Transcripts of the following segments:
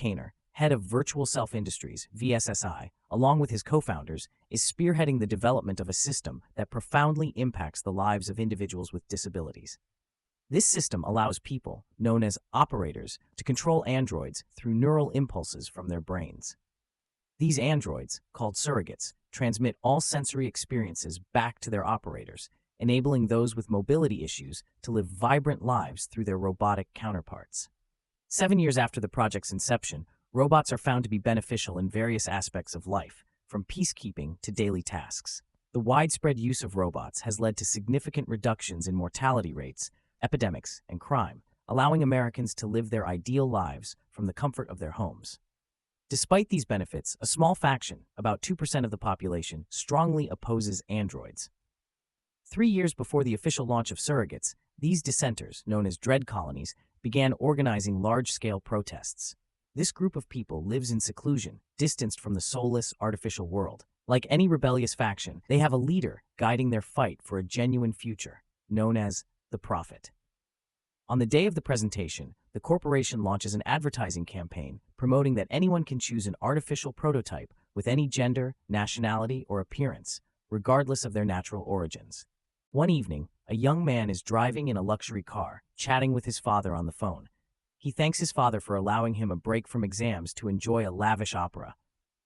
Kaner, head of Virtual Self Industries, VSSI, along with his co-founders, is spearheading the development of a system that profoundly impacts the lives of individuals with disabilities. This system allows people, known as operators, to control androids through neural impulses from their brains. These androids, called surrogates, transmit all sensory experiences back to their operators, enabling those with mobility issues to live vibrant lives through their robotic counterparts. 7 years after the project's inception, robots are found to be beneficial in various aspects of life, from peacekeeping to daily tasks. The widespread use of robots has led to significant reductions in mortality rates, epidemics, and crime, allowing Americans to live their ideal lives from the comfort of their homes. Despite these benefits, a small faction, about 2% of the population, strongly opposes androids. 3 years before the official launch of surrogates, these dissenters, known as dread colonies, began organizing large-scale protests. This group of people lives in seclusion, distanced from the soulless, artificial world. Like any rebellious faction, they have a leader guiding their fight for a genuine future, known as the Prophet. On the day of the presentation, the corporation launches an advertising campaign promoting that anyone can choose an artificial prototype with any gender, nationality, or appearance, regardless of their natural origins. One evening, a young man is driving in a luxury car, chatting with his father on the phone. He thanks his father for allowing him a break from exams to enjoy a lavish opera.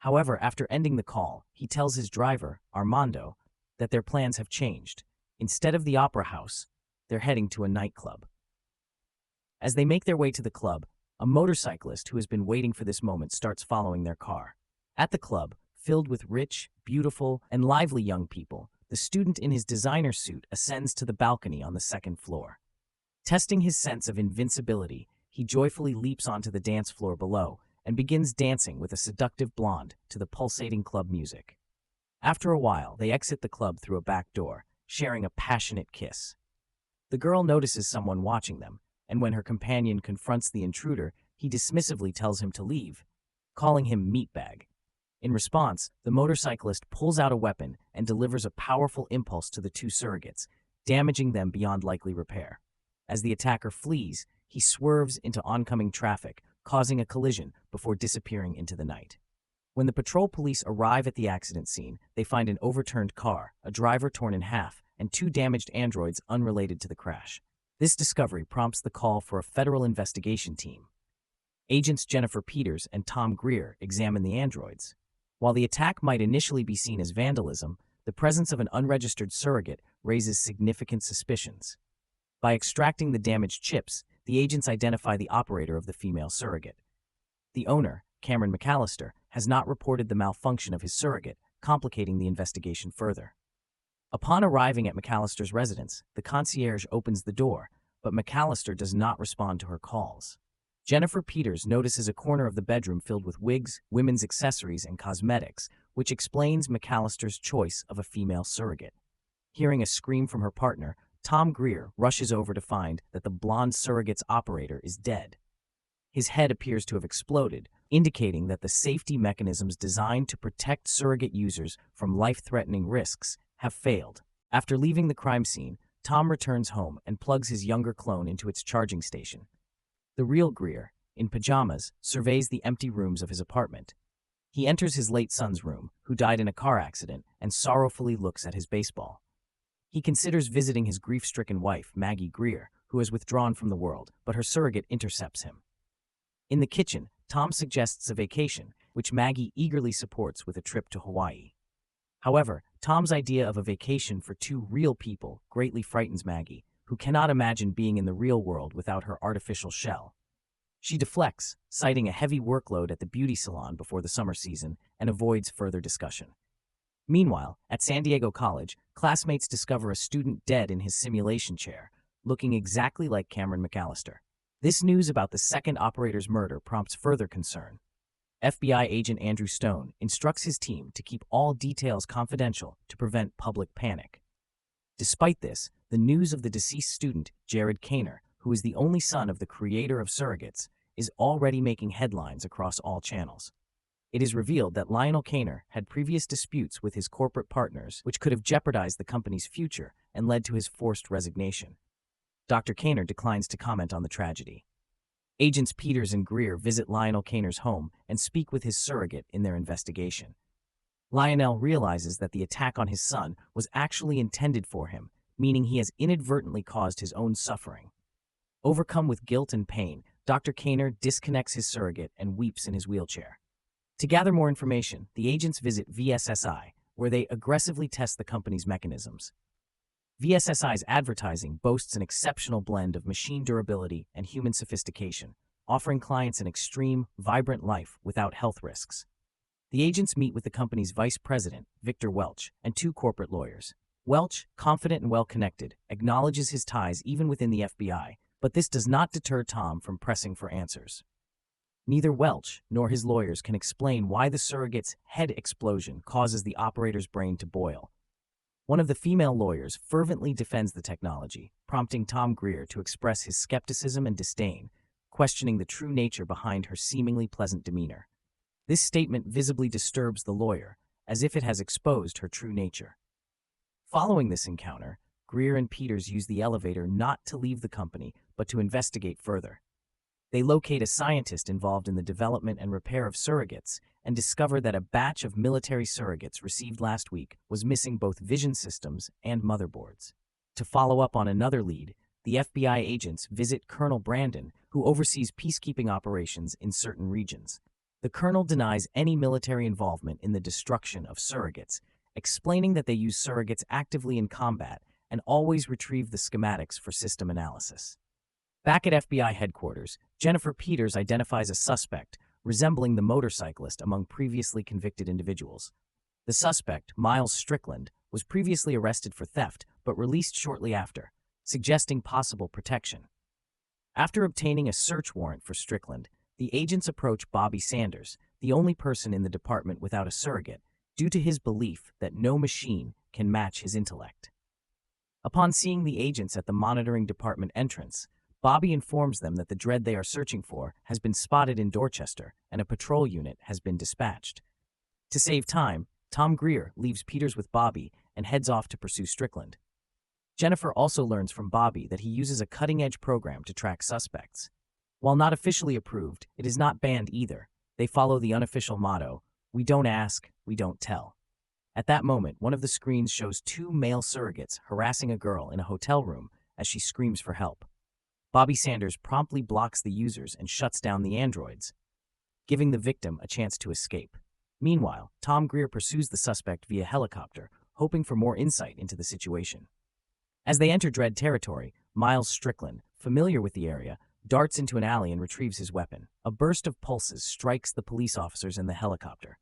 However, after ending the call, he tells his driver, Armando, that their plans have changed. Instead of the opera house, they're heading to a nightclub. As they make their way to the club, a motorcyclist who has been waiting for this moment starts following their car. At the club, filled with rich, beautiful, and lively young people, the student in his designer suit ascends to the balcony on the second floor. Testing his sense of invincibility, he joyfully leaps onto the dance floor below and begins dancing with a seductive blonde to the pulsating club music. After a while, they exit the club through a back door, sharing a passionate kiss. The girl notices someone watching them, and when her companion confronts the intruder, he dismissively tells him to leave, calling him meatbag. In response, the motorcyclist pulls out a weapon and delivers a powerful impulse to the two surrogates, damaging them beyond likely repair. As the attacker flees, he swerves into oncoming traffic, causing a collision before disappearing into the night. When the patrol police arrive at the accident scene, they find an overturned car, a driver torn in half, and 2 damaged androids unrelated to the crash. This discovery prompts the call for a federal investigation team. Agents Jennifer Peters and Tom Greer examine the androids. While the attack might initially be seen as vandalism, the presence of an unregistered surrogate raises significant suspicions. By extracting the damaged chips, the agents identify the operator of the female surrogate. The owner, Cameron McAllister, has not reported the malfunction of his surrogate, complicating the investigation further. Upon arriving at McAllister's residence, the concierge opens the door, but McAllister does not respond to her calls. Jennifer Peters notices a corner of the bedroom filled with wigs, women's accessories, and cosmetics, which explains McAllister's choice of a female surrogate. Hearing a scream from her partner, Tom Greer rushes over to find that the blonde surrogate's operator is dead. His head appears to have exploded, indicating that the safety mechanisms designed to protect surrogate users from life-threatening risks have failed. After leaving the crime scene, Tom returns home and plugs his younger clone into its charging station. The real Greer, in pajamas, surveys the empty rooms of his apartment. He enters his late son's room, who died in a car accident, and sorrowfully looks at his baseball. He considers visiting his grief-stricken wife, Maggie Greer, who has withdrawn from the world, but her surrogate intercepts him. In the kitchen, Tom suggests a vacation, which Maggie eagerly supports with a trip to Hawaii. However, Tom's idea of a vacation for 2 real people greatly frightens Maggie, who cannot imagine being in the real world without her artificial shell. She deflects, citing a heavy workload at the beauty salon before the summer season, and avoids further discussion. Meanwhile, at San Diego College, classmates discover a student dead in his simulation chair, looking exactly like Cameron McAllister. This news about the second operator's murder prompts further concern. FBI agent Andrew Stone instructs his team to keep all details confidential to prevent public panic. Despite this, the news of the deceased student, Jared Kaner, who is the only son of the creator of surrogates, is already making headlines across all channels. It is revealed that Lionel Kaner had previous disputes with his corporate partners, which could have jeopardized the company's future and led to his forced resignation. Dr. Kaner declines to comment on the tragedy. Agents Peters and Greer visit Lionel Kaner's home and speak with his surrogate in their investigation. Lionel realizes that the attack on his son was actually intended for him, meaning he has inadvertently caused his own suffering. Overcome with guilt and pain, Dr. Kaner disconnects his surrogate and weeps in his wheelchair. To gather more information, the agents visit VSSI, where they aggressively test the company's mechanisms. VSSI's advertising boasts an exceptional blend of machine durability and human sophistication, offering clients an extreme, vibrant life without health risks. The agents meet with the company's vice president, Victor Welch, and two corporate lawyers. Welch, confident and well-connected, acknowledges his ties even within the FBI, but this does not deter Tom from pressing for answers. Neither Welch nor his lawyers can explain why the surrogate's head explosion causes the operator's brain to boil. One of the female lawyers fervently defends the technology, prompting Tom Greer to express his skepticism and disdain, questioning the true nature behind her seemingly pleasant demeanor. This statement visibly disturbs the lawyer, as if it has exposed her true nature. Following this encounter, Greer and Peters use the elevator not to leave the company, but to investigate further. They locate a scientist involved in the development and repair of surrogates and discover that a batch of military surrogates received last week was missing both vision systems and motherboards. To follow up on another lead, the FBI agents visit Colonel Brandon, who oversees peacekeeping operations in certain regions. The colonel denies any military involvement in the destruction of surrogates, explaining that they use surrogates actively in combat and always retrieve the schematics for system analysis. Back at FBI headquarters, Jennifer Peters identifies a suspect resembling the motorcyclist among previously convicted individuals. The suspect, Miles Strickland, was previously arrested for theft but released shortly after, suggesting possible protection. After obtaining a search warrant for Strickland, the agents approach Bobby Sanders, the only person in the department without a surrogate, due to his belief that no machine can match his intellect. Upon seeing the agents at the monitoring department entrance, Bobby informs them that the dread they are searching for has been spotted in Dorchester and a patrol unit has been dispatched. To save time, Tom Greer leaves Peters with Bobby and heads off to pursue Strickland. Jennifer also learns from Bobby that he uses a cutting-edge program to track suspects. While not officially approved, it is not banned either. They follow the unofficial motto, "We don't ask, we don't tell." At that moment, one of the screens shows two male surrogates harassing a girl in a hotel room as she screams for help. Bobby Sanders promptly blocks the users and shuts down the androids, giving the victim a chance to escape. Meanwhile, Tom Greer pursues the suspect via helicopter, hoping for more insight into the situation. As they enter Dread territory, Miles Strickland, familiar with the area, darts into an alley and retrieves his weapon. A burst of pulses strikes the police officers in the helicopter.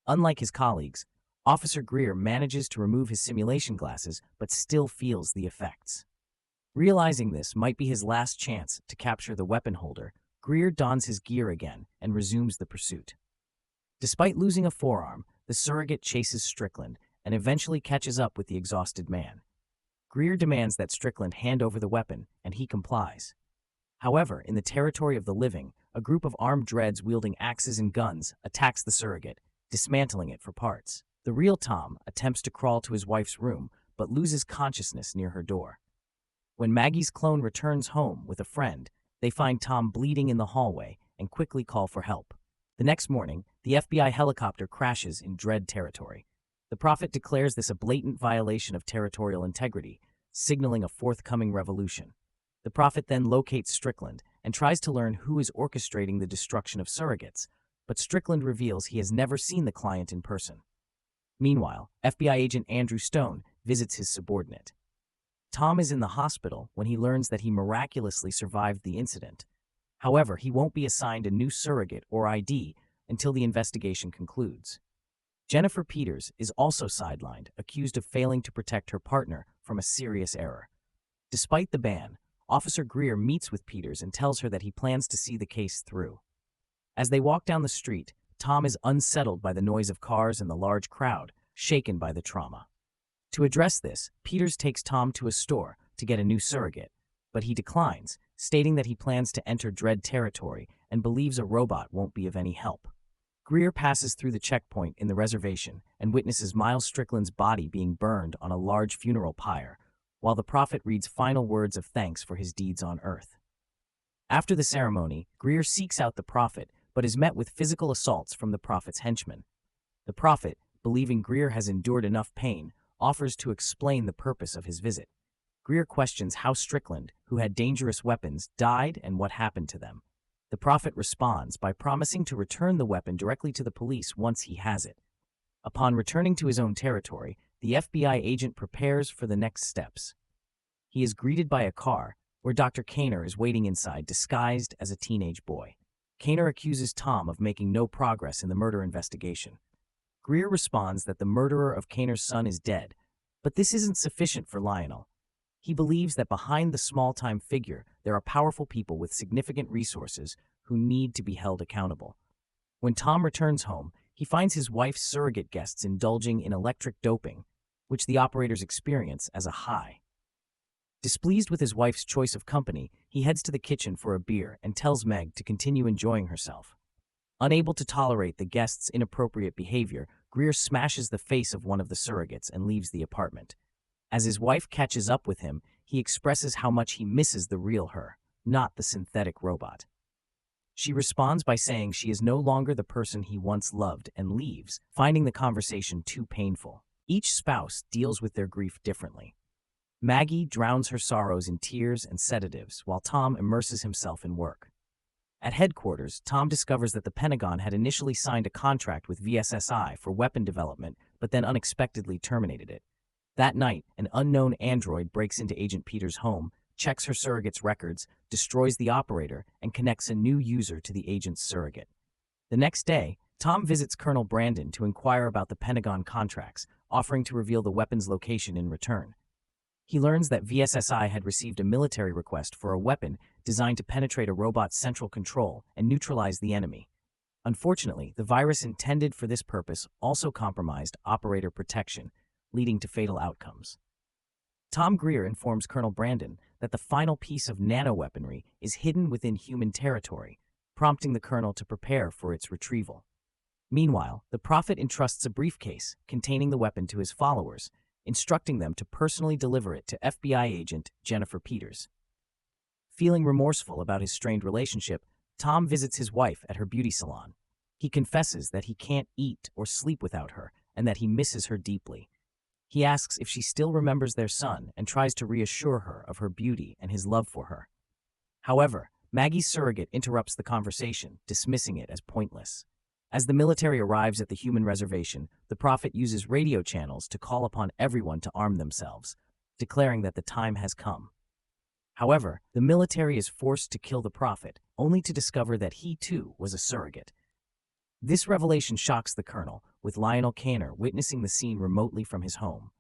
Unlike his colleagues, Officer Greer manages to remove his simulation glasses but still feels the effects. Realizing this might be his last chance to capture the weapon holder, Greer dons his gear again and resumes the pursuit. Despite losing a forearm, the surrogate chases Strickland and eventually catches up with the exhausted man. Greer demands that Strickland hand over the weapon, and he complies. However, in the territory of the living, a group of armed dreads wielding axes and guns attacks the surrogate, dismantling it for parts. The real Tom attempts to crawl to his wife's room, but loses consciousness near her door. When Maggie's clone returns home with a friend, they find Tom bleeding in the hallway and quickly call for help. The next morning, the FBI helicopter crashes in Dread territory. The Prophet declares this a blatant violation of territorial integrity, signaling a forthcoming revolution. The Prophet then locates Strickland and tries to learn who is orchestrating the destruction of surrogates, but Strickland reveals he has never seen the client in person. Meanwhile, FBI agent Andrew Stone visits his subordinate. Tom is in the hospital when he learns that he miraculously survived the incident. However, he won't be assigned a new surrogate or ID until the investigation concludes. Jennifer Peters is also sidelined, accused of failing to protect her partner from a serious error. Despite the ban, Officer Greer meets with Peters and tells her that he plans to see the case through. As they walk down the street, Tom is unsettled by the noise of cars and the large crowd, shaken by the trauma. To address this, Peters takes Tom to a store to get a new surrogate, but he declines, stating that he plans to enter Dread territory and believes a robot won't be of any help. Greer passes through the checkpoint in the reservation and witnesses Miles Strickland's body being burned on a large funeral pyre, while the Prophet reads final words of thanks for his deeds on Earth. After the ceremony, Greer seeks out the Prophet, but is met with physical assaults from the Prophet's henchmen. The Prophet, believing Greer has endured enough pain, offers to explain the purpose of his visit. Greer questions how Strickland, who had dangerous weapons, died and what happened to them. The Prophet responds by promising to return the weapon directly to the police once he has it. Upon returning to his own territory, the FBI agent prepares for the next steps. He is greeted by a car, where Dr. Kaner is waiting inside, disguised as a teenage boy. Kaner accuses Tom of making no progress in the murder investigation. Greer responds that the murderer of Kaner's son is dead, but this isn't sufficient for Lionel. He believes that behind the small-time figure, there are powerful people with significant resources who need to be held accountable. When Tom returns home, he finds his wife's surrogate guests indulging in electric doping, which the operators experience as a high. Displeased with his wife's choice of company, he heads to the kitchen for a beer and tells Meg to continue enjoying herself. Unable to tolerate the guests' inappropriate behavior, Greer smashes the face of one of the surrogates and leaves the apartment. As his wife catches up with him, he expresses how much he misses the real her, not the synthetic robot. She responds by saying she is no longer the person he once loved and leaves, finding the conversation too painful. Each spouse deals with their grief differently. Maggie drowns her sorrows in tears and sedatives, while Tom immerses himself in work. At headquarters, Tom discovers that the Pentagon had initially signed a contract with VSSI for weapon development, but then unexpectedly terminated it. That night, an unknown android breaks into Agent Peters' home, checks her surrogate's records, destroys the operator, and connects a new user to the agent's surrogate. The next day, Tom visits Colonel Brandon to inquire about the Pentagon contracts, offering to reveal the weapon's location in return. He learns that VSSI had received a military request for a weapon designed to penetrate a robot's central control and neutralize the enemy. Unfortunately, the virus intended for this purpose also compromised operator protection, leading to fatal outcomes. Tom Greer informs Colonel Brandon that the final piece of nanoweaponry is hidden within human territory, prompting the colonel to prepare for its retrieval. Meanwhile, the Prophet entrusts a briefcase containing the weapon to his followers, instructing them to personally deliver it to FBI agent Jennifer Peters. Feeling remorseful about his strained relationship, Tom visits his wife at her beauty salon. He confesses that he can't eat or sleep without her and that he misses her deeply. He asks if she still remembers their son and tries to reassure her of her beauty and his love for her. However, Maggie's surrogate interrupts the conversation, dismissing it as pointless. As the military arrives at the human reservation, the Prophet uses radio channels to call upon everyone to arm themselves, declaring that the time has come. However, the military is forced to kill the Prophet, only to discover that he too was a surrogate. This revelation shocks the colonel, with Lionel Kaner witnessing the scene remotely from his home.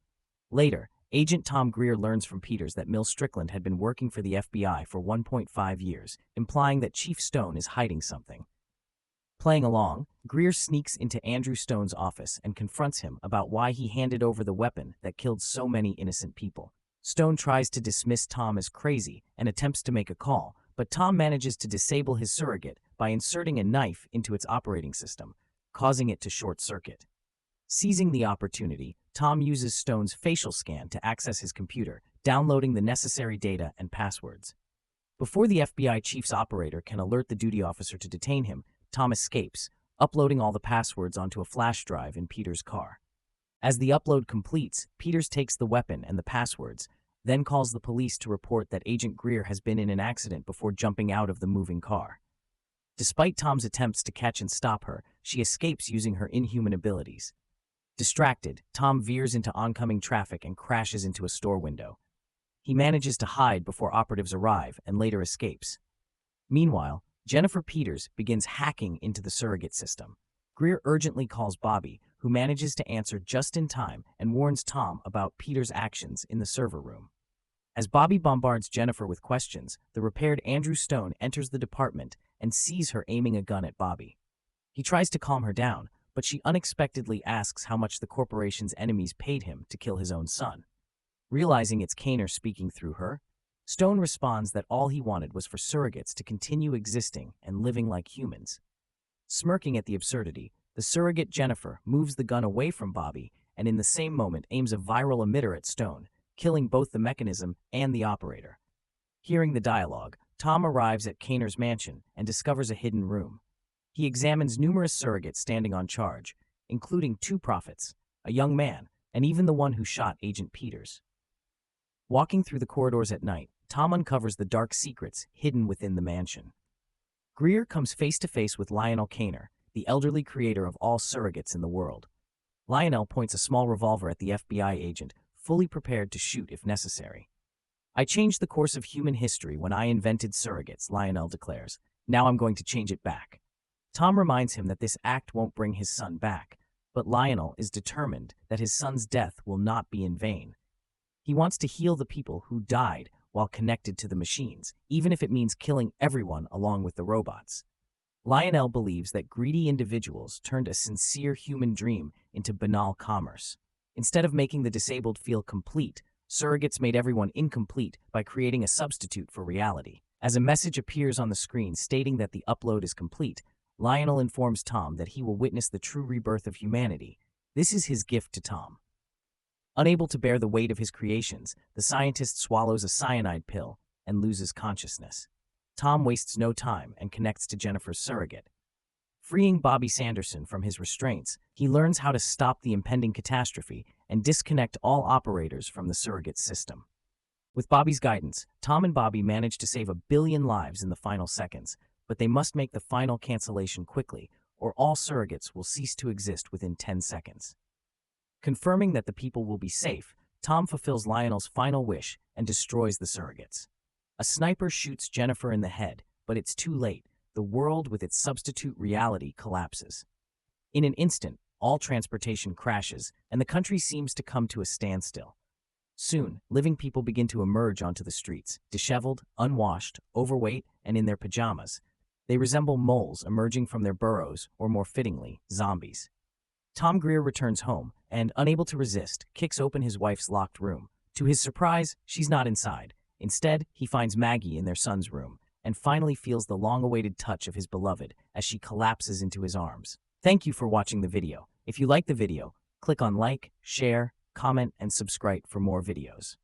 Later, Agent Tom Greer learns from Peters that Mill Strickland had been working for the FBI for 1.5 years, implying that Chief Stone is hiding something. Playing along, Greer sneaks into Andrew Stone's office and confronts him about why he handed over the weapon that killed so many innocent people. Stone tries to dismiss Tom as crazy and attempts to make a call, but Tom manages to disable his surrogate by inserting a knife into its operating system, causing it to short-circuit. Seizing the opportunity, Tom uses Stone's facial scan to access his computer, downloading the necessary data and passwords. Before the FBI chief's operator can alert the duty officer to detain him, Tom escapes, uploading all the passwords onto a flash drive in Peters' car. As the upload completes, Peters takes the weapon and the passwords, then calls the police to report that Agent Greer has been in an accident before jumping out of the moving car. Despite Tom's attempts to catch and stop her, she escapes using her inhuman abilities. Distracted, Tom veers into oncoming traffic and crashes into a store window. He manages to hide before operatives arrive and later escapes. Meanwhile, Jennifer Peters begins hacking into the surrogate system. Greer urgently calls Bobby, who manages to answer just in time and warns Tom about Peters' actions in the server room. As Bobby bombards Jennifer with questions, the repaired Andrew Stone enters the department and sees her aiming a gun at Bobby. He tries to calm her down, but she unexpectedly asks how much the corporation's enemies paid him to kill his own son. Realizing it's Kaner speaking through her, Stone responds that all he wanted was for surrogates to continue existing and living like humans. Smirking at the absurdity, the surrogate Jennifer moves the gun away from Bobby and in the same moment aims a viral emitter at Stone, killing both the mechanism and the operator. Hearing the dialogue, Tom arrives at Kaner's mansion and discovers a hidden room. He examines numerous surrogates standing on charge, including 2 prophets, a young man, and even the one who shot Agent Peters. Walking through the corridors at night, Tom uncovers the dark secrets hidden within the mansion. Greer comes face to face with Lionel Kaner, the elderly creator of all surrogates in the world. Lionel points a small revolver at the FBI agent, fully prepared to shoot if necessary. "I changed the course of human history when I invented surrogates," Lionel declares. "Now I'm going to change it back." Tom reminds him that this act won't bring his son back, but Lionel is determined that his son's death will not be in vain. He wants to heal the people who died while connected to the machines, even if it means killing everyone along with the robots. Lionel believes that greedy individuals turned a sincere human dream into banal commerce. Instead of making the disabled feel complete, surrogates made everyone incomplete by creating a substitute for reality. As a message appears on the screen stating that the upload is complete, Lionel informs Tom that he will witness the true rebirth of humanity. This is his gift to Tom. Unable to bear the weight of his creations, the scientist swallows a cyanide pill and loses consciousness. Tom wastes no time and connects to Jennifer's surrogate. Freeing Bobby Sanderson from his restraints, he learns how to stop the impending catastrophe and disconnect all operators from the surrogate system. With Bobby's guidance, Tom and Bobby manage to save 1 billion lives in the final seconds, but they must make the final cancellation quickly, or all surrogates will cease to exist within 10 seconds. Confirming that the people will be safe, Tom fulfills Lionel's final wish and destroys the surrogates. A sniper shoots Jennifer in the head, but it's too late. The world with its substitute reality collapses. In an instant, all transportation crashes, and the country seems to come to a standstill. Soon, living people begin to emerge onto the streets, disheveled, unwashed, overweight, and in their pajamas. They resemble moles emerging from their burrows, or more fittingly, zombies. Tom Greer returns home, and, unable to resist, kicks open his wife's locked room. To his surprise, she's not inside. Instead, he finds Maggie in their son's room, and finally feels the long-awaited touch of his beloved as she collapses into his arms. Thank you for watching the video. If you like the video, click on like, share, comment, and subscribe for more videos.